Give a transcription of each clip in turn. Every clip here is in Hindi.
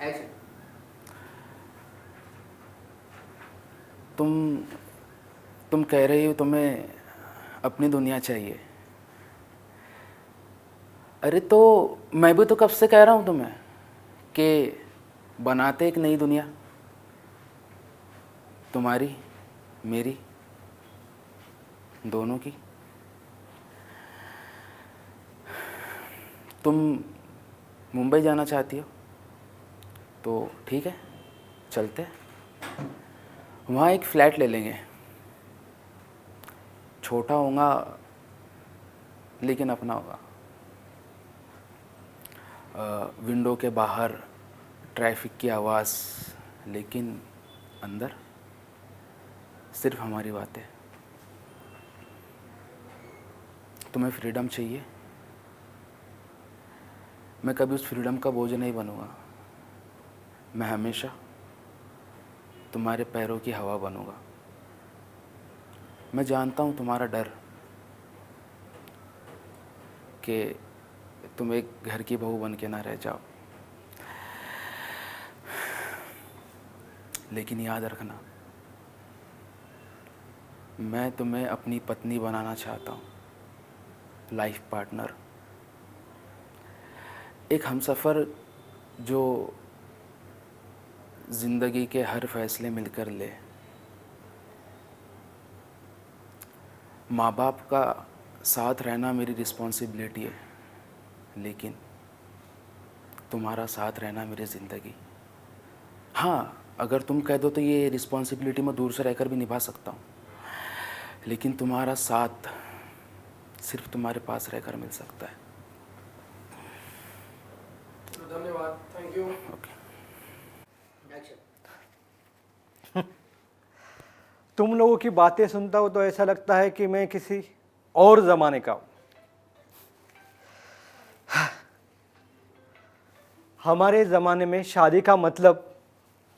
एक्शन। तुम तुम कह रही हो तुम्हें अपनी दुनिया चाहिए। अरे तो मैं भी तो कब से कह रहा हूँ तुम्हें कि बनाते एक नई दुनिया, तुम्हारी मेरी दोनों की। तुम मुंबई जाना चाहती हो तो ठीक है, चलते हैं। वहाँ एक फ़्लैट ले लेंगे, छोटा होगा लेकिन अपना होगा। विंडो के बाहर ट्रैफिक की आवाज़, लेकिन अंदर सिर्फ हमारी बातें। तुम्हें फ्रीडम चाहिए, मैं कभी उस फ्रीडम का बोझ नहीं बनूंगा। मैं हमेशा तुम्हारे पैरों की हवा बनूंगा। मैं जानता हूँ तुम्हारा डर कि तुम एक घर की बहू बन के ना रह जाओ, लेकिन याद रखना, मैं तुम्हें अपनी पत्नी बनाना चाहता हूँ, लाइफ पार्टनर, एक हमसफ़र जो ज़िंदगी के हर फैसले मिलकर ले। माँ बाप का साथ रहना मेरी रिस्पॉन्सिबिलिटी है, लेकिन तुम्हारा साथ रहना मेरी ज़िंदगी। हाँ, अगर तुम कह दो तो ये रिस्पॉन्सिबिलिटी मैं दूर से रहकर भी निभा सकता हूँ, लेकिन तुम्हारा साथ सिर्फ तुम्हारे पास रहकर मिल सकता है। धन्यवाद, थैंक यू। ओके। एक्शन। तुम लोगों की बातें सुनता हूँ तो ऐसा लगता है कि मैं किसी और ज़माने का हूँ। हमारे ज़माने में शादी का मतलब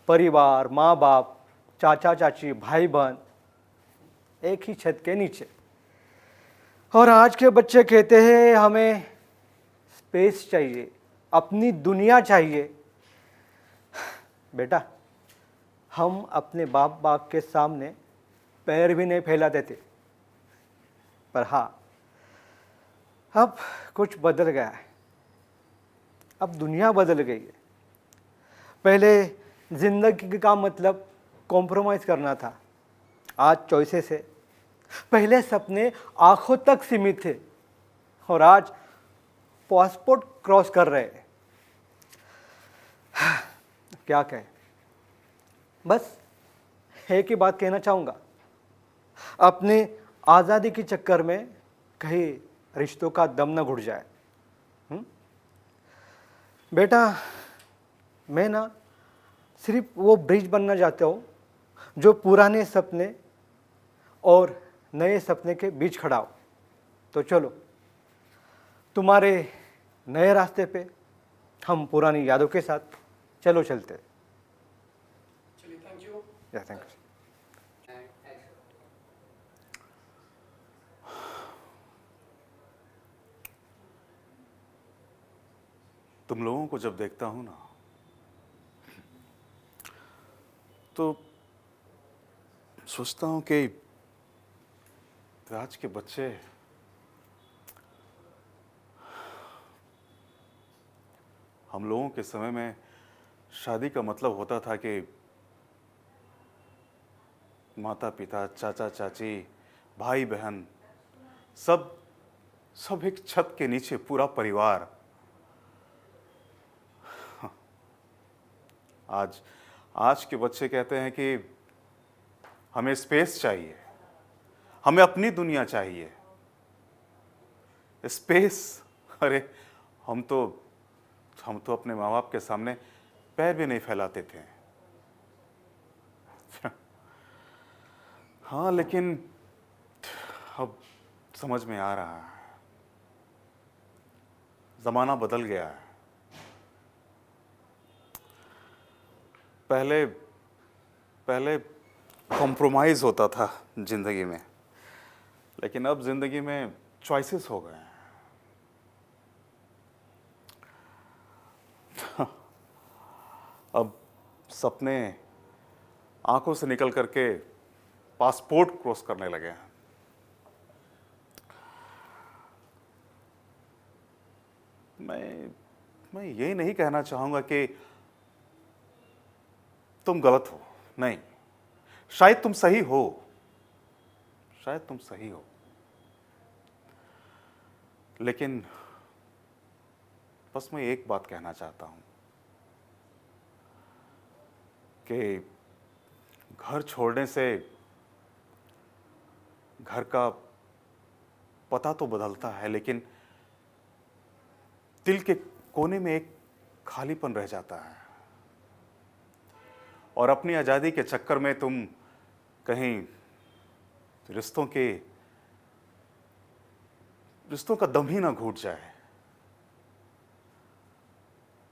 परिवार, माँ बाप, चाचा चाची, भाई बहन, एक ही छत के नीचे। और आज के बच्चे कहते हैं हमें स्पेस चाहिए, अपनी दुनिया चाहिए। बेटा, हम अपने बाप बाप के सामने पैर भी नहीं फैलाते थे, पर हाँ, अब कुछ बदल गया है। अब दुनिया बदल गई है। पहले जिंदगी का मतलब कॉम्प्रोमाइज़ करना था, आज चॉइसेस है। पहले सपने आंखों तक सीमित थे और आज पासपोर्ट क्रॉस कर रहे हैं। क्या कहें, बस एक ही बात कहना चाहूँगा, अपने आज़ादी के चक्कर में कहीं रिश्तों का दम न घुट जाए। बेटा, मैं ना सिर्फ वो ब्रिज बनना चाहता हूँ जो पुराने सपने और नए सपने के बीच खड़ा हो। तो चलो, तुम्हारे नए रास्ते पे, हम पुरानी यादों के साथ चलो चलते। चलिए, थैंक यू। या थैंक यू। एक्शन। तुम लोगों को जब देखता हूं ना, तो सोचता हूं कि आज के बच्चे हम लोगों के समय में शादी का मतलब होता था कि माता पिता, चाचा चाची, भाई बहन, सब सब एक छत के नीचे, पूरा परिवार। आज आज के बच्चे कहते हैं कि हमें स्पेस चाहिए, हमें अपनी दुनिया चाहिए। स्पेस? अरे, हम तो अपने माँ बाप के सामने पैर भी नहीं फैलाते थे। हाँ, लेकिन अब समझ में आ रहा है, ज़माना बदल गया है। पहले पहले कॉम्प्रोमाइज़ होता था ज़िंदगी में, लेकिन अब ज़िंदगी में चॉइसेस हो गए हैं। अब सपने आंखों से निकल करके पासपोर्ट क्रॉस करने लगे हैं। मैं ये नहीं कहना चाहूंगा कि तुम गलत हो, नहीं, शायद तुम सही हो, शायद तुम सही हो, लेकिन बस मैं एक बात कहना चाहता हूं कि घर छोड़ने से घर का पता तो बदलता है, लेकिन दिल के कोने में एक खालीपन रह जाता है। और अपनी आज़ादी के चक्कर में तुम कहीं रिश्तों का दम ही ना घुट जाए।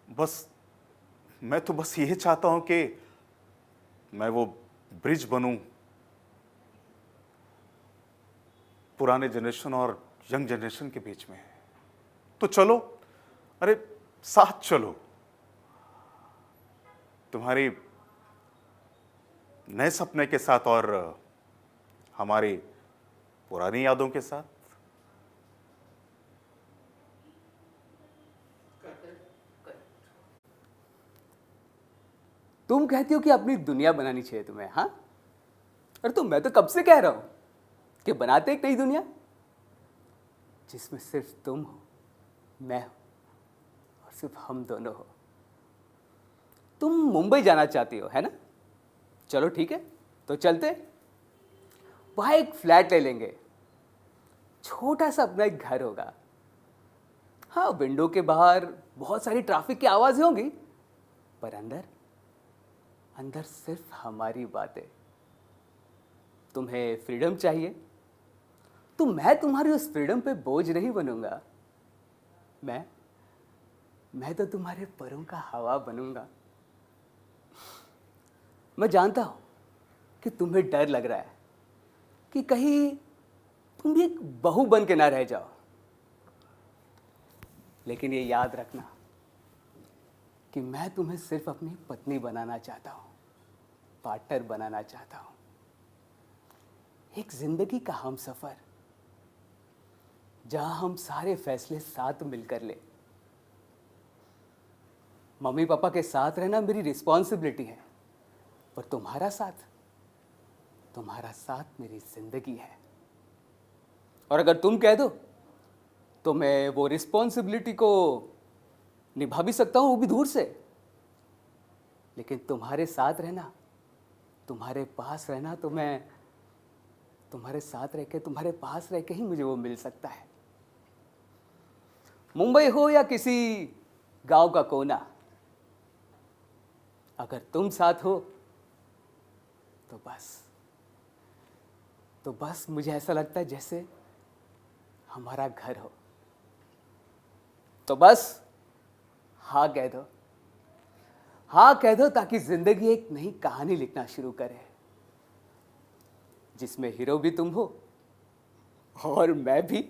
बस मैं तो बस ये चाहता हूं कि मैं वो ब्रिज बनूं पुराने जनरेशन और यंग जनरेशन के बीच में। तो चलो, अरे साथ चलो, तुम्हारी नए सपने के साथ और हमारी पुरानी यादों के साथ। तुम कहती हो कि अपनी दुनिया बनानी चाहिए तुम्हें, हाँ? अरे तो मैं तो कब से कह रहा हूं कि बनाते एक नई दुनिया जिसमें सिर्फ तुम हो, मैं हूं और सिर्फ हम दोनों हो। तुम मुंबई जाना चाहती हो, है ना? चलो ठीक है, तो चलते। वहां एक फ्लैट ले लेंगे, छोटा सा अपना एक घर होगा। हाँ, विंडो के बाहर बहुत सारी ट्रैफिक की आवाजें होंगी, पर अंदर अंदर सिर्फ हमारी बातें। तुम्हें फ्रीडम चाहिए तो मैं तुम्हारी उस फ्रीडम पे बोझ नहीं बनूंगा। मैं तो तुम्हारे परों का हवा बनूंगा। मैं जानता हूं कि तुम्हें डर लग रहा है कि कहीं तुम भी एक बहू बन के ना रह जाओ, लेकिन ये याद रखना कि मैं तुम्हें सिर्फ अपनी पत्नी बनाना चाहता हूं, पार्टनर बनाना चाहता हूं, एक जिंदगी का हमसफर, जहां हम सारे फैसले साथ मिलकर ले। मम्मी पापा के साथ रहना मेरी रिस्पॉन्सिबिलिटी है, पर तुम्हारा साथ मेरी जिंदगी है। और अगर तुम कह दो तो मैं वो रिस्पॉन्सिबिलिटी को निभा भी सकता हूं, वो भी दूर से। लेकिन तुम्हारे साथ रहना, तुम्हारे पास रहना, तो मैं तुम्हारे साथ रह के, तुम्हारे पास रह के ही मुझे वो मिल सकता है। मुंबई हो या किसी गांव का कोना, अगर तुम साथ हो तो बस मुझे ऐसा लगता है जैसे हमारा घर हो। तो बस हाँ कह दो, हाँ कह दो, ताकि जिंदगी एक नई कहानी लिखना शुरू करे, जिसमें हीरो भी तुम हो और मैं भी।